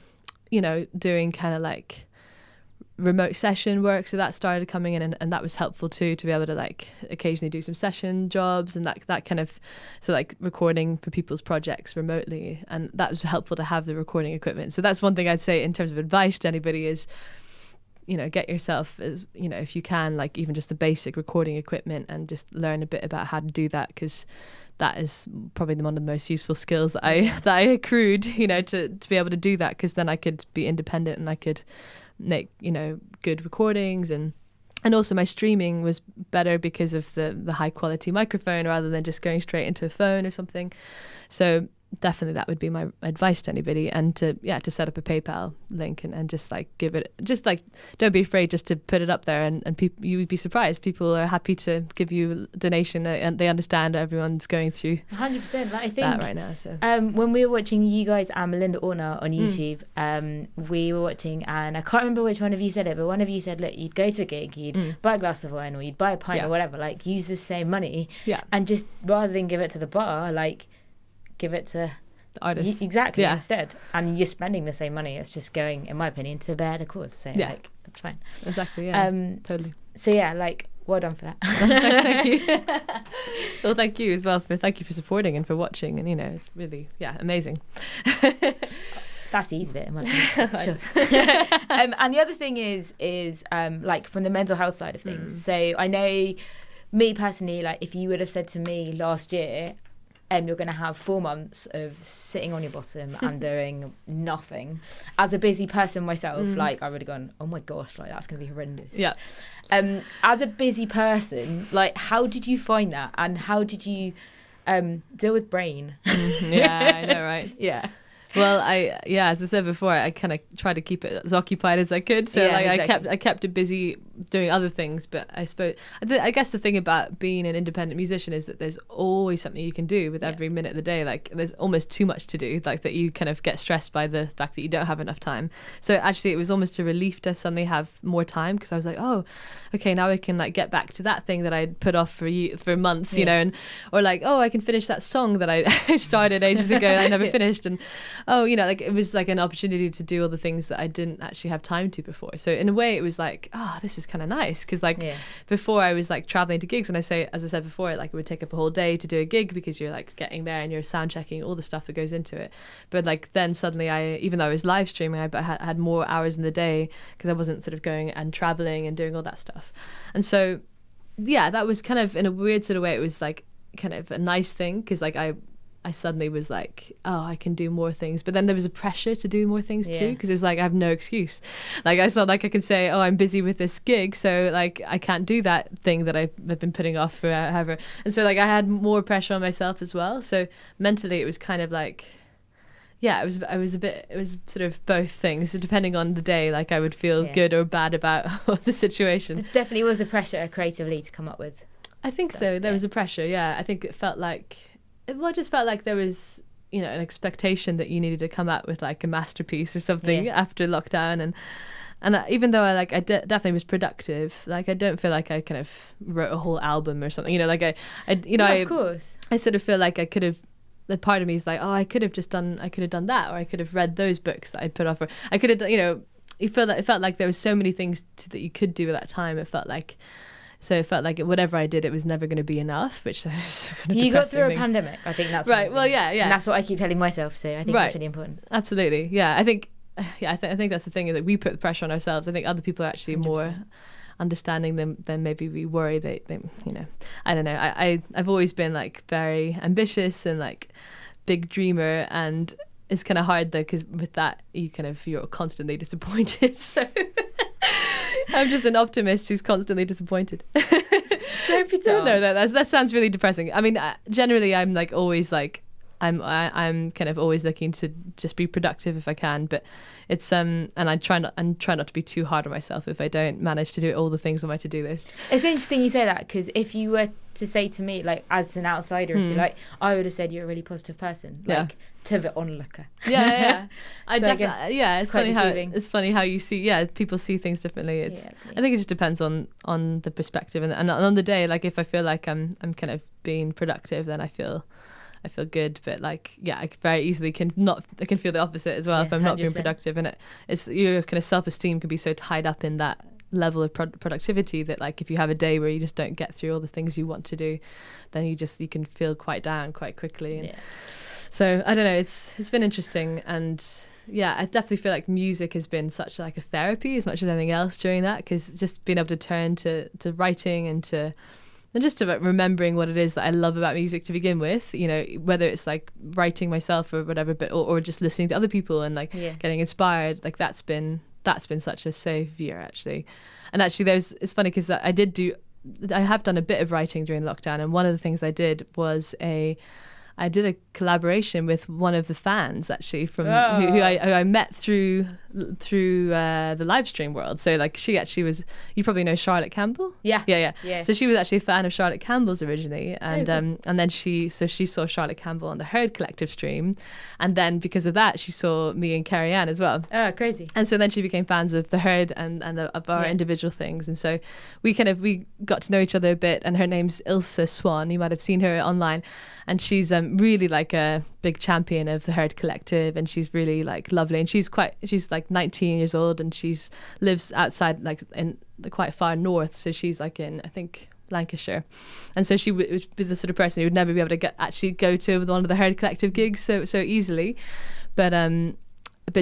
doing kind of like remote session work. So that started coming in, and that was helpful too, to be able to like occasionally do some session jobs and that kind of, so like recording for people's projects remotely. And that was helpful to have the recording equipment. So that's one thing I'd say in terms of advice to anybody is, get yourself, as if you can, like even just the basic recording equipment, and just learn a bit about how to do that, because that is probably one of the most useful skills that I accrued, to be able to do that, because then I could be independent and I could make good recordings, and also my streaming was better because of the high quality microphone rather than just going straight into a phone or something. So definitely that would be my advice to anybody, and to set up a PayPal link and just like give it, just like don't be afraid just to put it up there, and people, you would be surprised, people are happy to give you a donation, and they understand everyone's going through 100%. Like I think that right now. So when we were watching you guys and Melinda Ortner on YouTube, we were watching, and I can't remember which one of you said it, but one of you said, look, you'd go to a gig, you'd buy a glass of wine, or you'd buy a pint or whatever, like use the same money, and just rather than give it to the bar, like give it to the artist instead, and you're spending the same money. It's just going, in my opinion, to a better cause. So like that's fine. Exactly. Totally. So like well done for that. Thank you. Well, thank you as well thank you for supporting and for watching, and it's really amazing. That's the easy bit, in my opinion. Sure. And the other thing is like from the mental health side of things. So I know me personally, like if you would have said to me last year, you're going to have 4 months of sitting on your bottom and doing nothing. As a busy person myself, like I would have gone, oh my gosh, like that's going to be horrendous. Yeah. As a busy person, like how did you find that, and how did you deal with brain? Yeah, I know, right? Yeah. Well, as I said before, I kind of tried to keep it as occupied as I could. So exactly. I kept it busy doing other things. But I guess the thing about being an independent musician is that there's always something you can do with every minute of the day. Like there's almost too much to do, like that you kind of get stressed by the fact that you don't have enough time. So actually it was almost a relief to suddenly have more time, because I was like, oh, okay, now I can like get back to that thing that I'd put off for months, or like, oh, I can finish that song that I started ages ago and I never finished. And oh, like it was like an opportunity to do all the things that I didn't actually have time to before. So in a way it was like, oh, this is kind of nice, because like before I was like traveling to gigs, and as I said before, like it would take up a whole day to do a gig, because you're like getting there and you're sound checking all the stuff that goes into it. But like then suddenly even though I was live streaming, I had more hours in the day, because I wasn't sort of going and traveling and doing all that stuff. And so that was kind of, in a weird sort of way, it was like kind of a nice thing, because like I suddenly was like, oh, I can do more things. But then there was a pressure to do more things too, because it was like, I have no excuse. Like I thought, like I can say, oh, I'm busy with this gig, so like I can't do that thing that I've been putting off forever. And so like I had more pressure on myself as well. So mentally it was kind of like, it was sort of both things. So depending on the day, like I would feel good or bad about the situation. It definitely was a pressure creatively to come up with. I think so. There was a pressure. Yeah. I think it felt like, it just felt like there was, an expectation that you needed to come out with like a masterpiece or something after lockdown, and even though I definitely was productive, like I don't feel like I kind of wrote a whole album or something. Like of course. I sort of feel like I could have. The part of me is like, oh, I could have done that, or I could have read those books that I'd put off, or I could have, it felt like there was so many things that you could do at that time. It felt like whatever I did, it was never going to be enough, which is kind of you got through a pandemic. I think that's right. Well, yeah. And that's what I keep telling myself. So I think that's really important. Absolutely. Yeah. I think I think that's the thing, that we put the pressure on ourselves. I think other people are actually 100%. more understanding than maybe we worry. They I don't know. I've always been like very ambitious and like big dreamer, and it's kind of hard though, because with that you're constantly disappointed. So I'm just an optimist who's constantly disappointed. Don't be No, that sounds really depressing. I mean, generally I'm like always like I'm kind of always looking to just be productive if I can, but it's and I try not to be too hard on myself if I don't manage to do all the things on my to-do list. It's interesting you say that, because if you were to say to me, like, as an outsider, if you like, I would have said you're a really positive person, like, to the onlooker. Yeah. I So definitely, it's quite deceiving. It's funny how you see, people see things differently. I think it just depends on the perspective and on the day. Like, if I feel like I'm kind of being productive, then I feel good, but like, I very easily I can feel the opposite as well if I'm not being 100%. productive, and it's your kind of self-esteem can be so tied up in that level of productivity that, like, if you have a day where you just don't get through all the things you want to do, then you can feel quite down quite quickly. And so I don't know, it's been interesting, and I definitely feel like music has been such like a therapy as much as anything else during that, because just being able to turn to writing and just about remembering what it is that I love about music to begin with, whether it's like writing myself or whatever, but or just listening to other people and like getting inspired, like that's been such a savior actually. And actually it's funny because I have done a bit of writing during lockdown, and one of the things I did was I did a collaboration with one of the fans actually from who I met through the live stream world. So like, she actually was, you probably know Charlotte Campbell. Yeah. So she was actually a fan of Charlotte Campbell's originally, and and then she saw Charlotte Campbell on the Herd Collective stream, and then because of that she saw me and Carrie Ann as well. Oh, crazy. And so then she became fans of the Herd and of our individual things, and so we got to know each other a bit. And her name's Ilse Swan, you might have seen her online, and she's really like a big champion of the Herd Collective, and she's really like lovely, and she's like 19 years old, and she's lives outside like in the quite far north, so she's like in, I think, Lancashire, and so she would be the sort of person who would never be able to actually go to one of the Herd Collective gigs so easily, but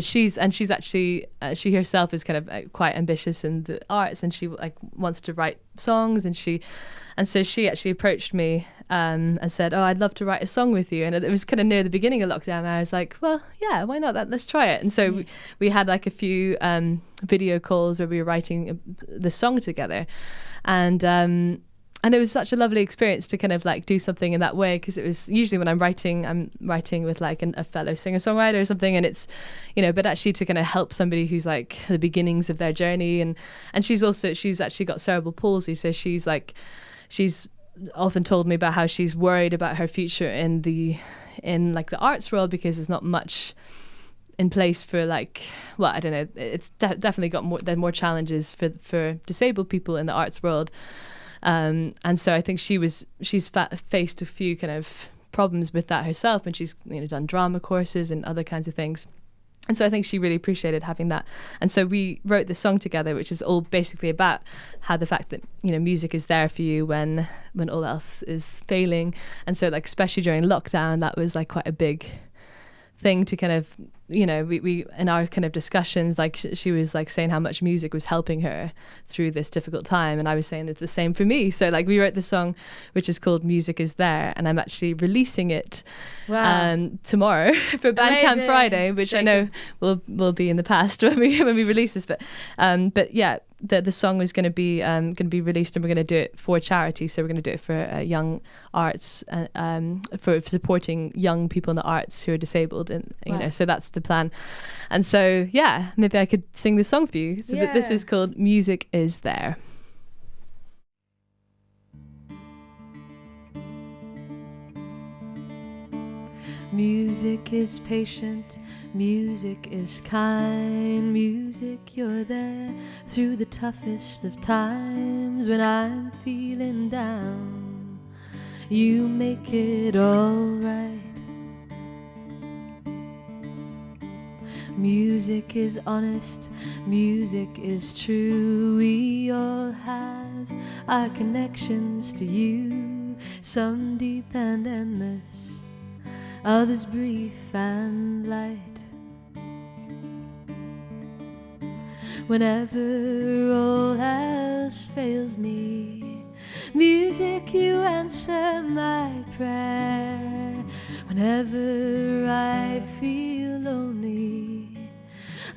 she's actually she herself is kind of quite ambitious in the arts, and she like wants to write songs, and so she actually approached me and said, "Oh, I'd love to write a song with you." And it was kind of near the beginning of lockdown, and I was like, "Well, yeah, why not? Let's try it." And so we had like a few video calls where we were writing the song together, and it was such a lovely experience to kind of like do something in that way, because it was usually when I'm writing with like a fellow singer-songwriter or something, and it's, but actually to kind of help somebody who's like the beginnings of their journey, and she's actually got cerebral palsy, so she's often told me about how she's worried about her future in like the arts world, because there's not much in place for like, well, I don't know, it's definitely got more challenges for disabled people in the arts world. And so I think she's faced a few kind of problems with that herself, and she's done drama courses and other kinds of things. And so I think she really appreciated having that. And so we wrote this song together, which is all basically about how the fact that, music is there for you when all else is failing. And so like, especially during lockdown, that was like quite a big thing to kind of, we in our kind of discussions, like she was like saying how much music was helping her through this difficult time, and I was saying it's the same for me. So like, we wrote this song which is called Music Is There, and I'm actually releasing it tomorrow for Bandcamp Friday, which I know will be in the past when we release this, but yeah, the song is going to be released, and we're going to do it for charity. So we're going to do it for young arts, for supporting young people in the arts who are disabled, and so that's the plan. And so maybe I could sing this song for you. So this is called Music Is There. Music is patient, music is kind, music, you're there through the toughest of times. When I'm feeling down, you make it alright. Music is honest, music is true. We all have our connections to you, some deep and endless, others brief and light. Whenever all else fails me, music, you answer my prayer. Whenever I feel lonely,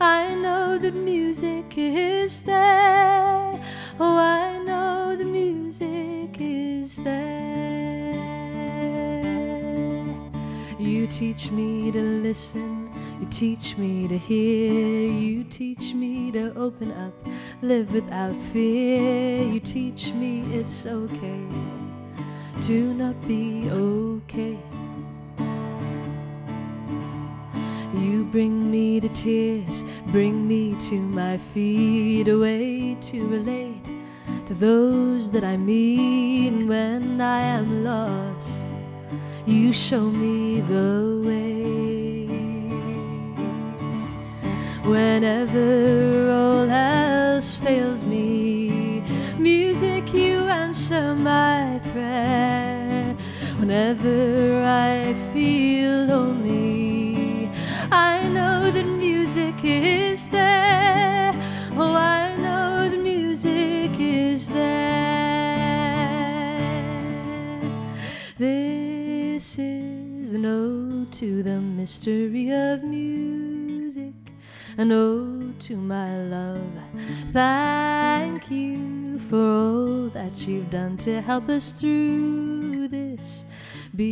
I know that music is there. Oh, I know the music is there. You teach me to listen, you teach me to hear, you teach me to open up, live without fear. You teach me it's okay to not be okay. You bring me to tears, bring me to my feet, a way to relate to those that I meet. And when I am lost, you show me the way. Whenever all else fails me, music, you answer my prayer. Whenever I feel lonely, I know that music is there. Oh, I know the music is there. This is an ode to the mystery of music, an ode to my love. Thank you for all that you've done to help us through this, because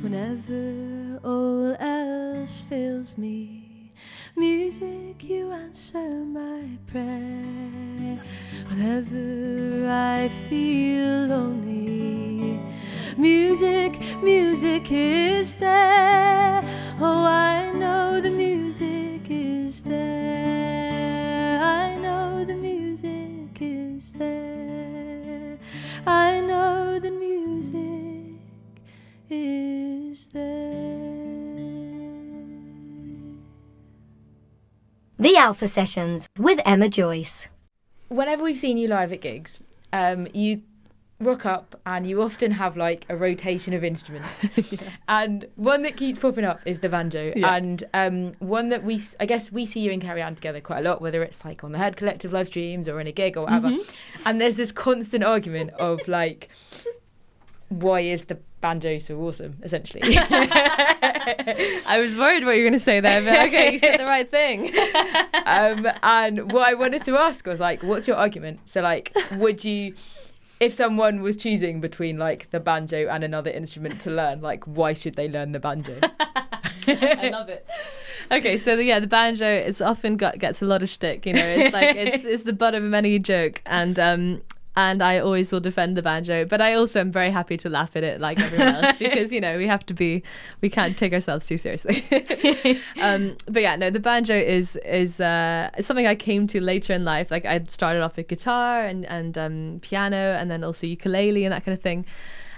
whenever all else fails me, music, you answer my prayer. Whenever I feel lonely, music, music is there. Oh, I know the music is there. I know the music is there. I know the music is there. The Alpha Sessions with Emma Joyce. Whenever we've seen you live at gigs, you rock up and you often have like a rotation of instruments. And one that keeps popping up is the banjo. Yeah. And one that I guess we see you and Carrie Ann together quite a lot, whether it's like on the Head Collective live streams or in a gig or whatever. And there's this constant argument of like, why is the banjo so awesome, essentially? I was worried what you were going to say there, but okay, you said the right thing. And what I wanted to ask was like, what's your argument? So like, would you, if someone was choosing between like the banjo and another instrument to learn, like why should they learn the banjo? I love it. Okay, so the banjo, it's often gets a lot of shtick, you know. It's like it's the butt of many joke, and I always will defend the banjo, but I also am very happy to laugh at it like everyone else, because, you know, we can't take ourselves too seriously. But yeah, no, the banjo is something I came to later in life. Like I started off with guitar and piano, and then also ukulele and that kind of thing.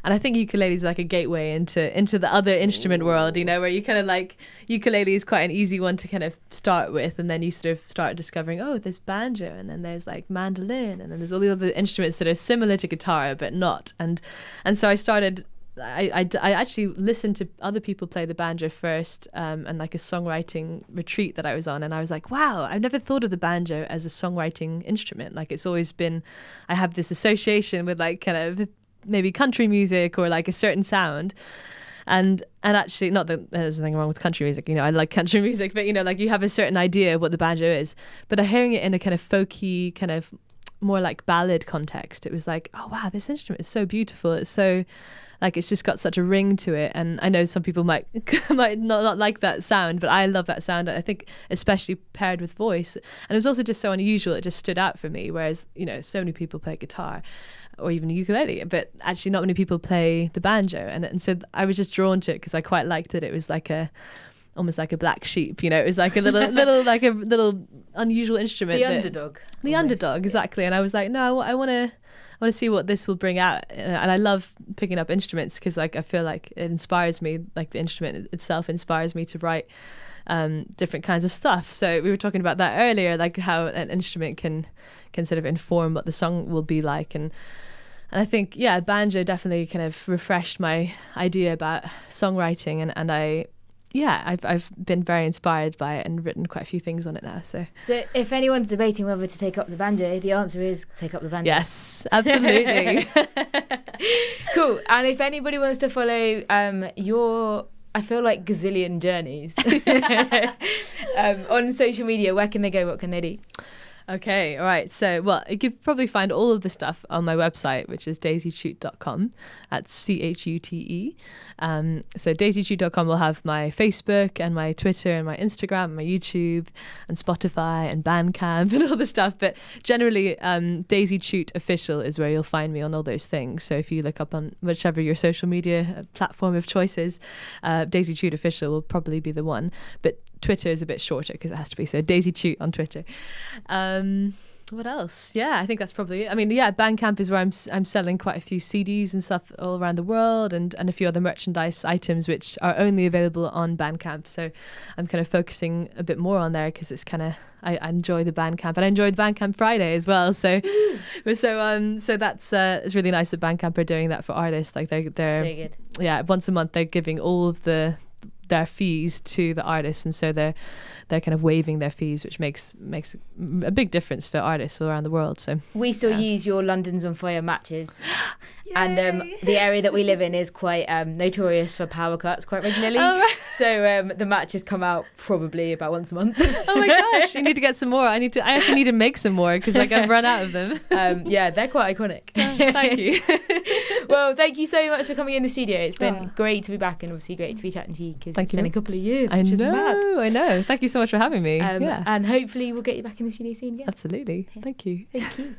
And I think ukulele is like a gateway into the other instrument world, you know, where you kind of like, ukulele is quite an easy one to kind of start with, and then you sort of start discovering, oh, there's banjo, and then there's like mandolin, and then there's all the other instruments that are similar to guitar but not. And so I started, I actually listened to other people play the banjo first, and like a songwriting retreat that I was on, and I was like, wow, I've never thought of the banjo as a songwriting instrument. Like it's always been, I have this association with like kind of maybe country music or like a certain sound, and actually, not that there's anything wrong with country music, you know, I like country music, but you know, like you have a certain idea of what the banjo is, but hearing it in a kind of folky, kind of more like ballad context, it was like, oh wow, this instrument is so beautiful, it's so like, it's just got such a ring to it. And I know some people might not like that sound, but I love that sound. I think especially paired with voice, and it was also just so unusual, it just stood out for me, whereas, you know, so many people play guitar or even a ukulele, but actually not many people play the banjo, and so I was just drawn to it because I quite liked it. It was like almost like a black sheep, you know. It was like a little like a little unusual instrument. The underdog, exactly. And I was like, no, I want to see what this will bring out, and I love picking up instruments because like I feel like it inspires me, like the instrument itself inspires me to write different kinds of stuff. So we were talking about that earlier, like how an instrument can sort of inform what the song will be like, and I think, yeah, banjo definitely kind of refreshed my idea about songwriting, and I I've been very inspired by it and written quite a few things on it now. So if anyone's debating whether to take up the banjo, the answer is take up the banjo. yes, absolutely. Cool. And if anybody wants to follow your, I feel like gazillion journeys on social media, where can they go? What can they do? Okay, all right. So, well, you could probably find all of the stuff on my website, which is daisychute.com. That's CHUTE. So daisychute.com will have my Facebook and my Twitter and my Instagram and my YouTube and Spotify and Bandcamp and all the stuff. But generally, Daisy Chute Official is where you'll find me on all those things. So if you look up on whichever your social media platform of choice is, Daisy Chute Official will probably be the one. But Twitter is a bit shorter because it has to be, so Daisy Chute on Twitter. What else? Yeah, I think that's probably it. I mean, yeah, Bandcamp is where I'm selling quite a few CDs and stuff all around the world, and a few other merchandise items which are only available on Bandcamp. So I'm kind of focusing a bit more on there because it's kind of, I enjoy the Bandcamp, and I enjoyed Bandcamp Friday as well. So so that's it's really nice that Bandcamp are doing that for artists. Like they're So good. Yeah, once a month they're giving all of their fees to the artists, and so they're kind of waiving their fees, which makes a big difference for artists all around the world. So we still use your London's on Fire matches. And the area that we live in is quite notorious for power cuts quite regularly. Oh, right. So the matches come out probably about once a month. Oh my gosh, you need to get some more. I actually need to make some more because I've run out of them. Yeah, they're quite iconic. Thank you. Well, thank you so much for coming in the studio. It's been great to be back, and obviously great to be chatting to you because it's been a couple of years, which is mad. I know. Thank you so much for having me. And hopefully we'll get you back in the studio soon again. Absolutely. Okay. Thank you. Thank you.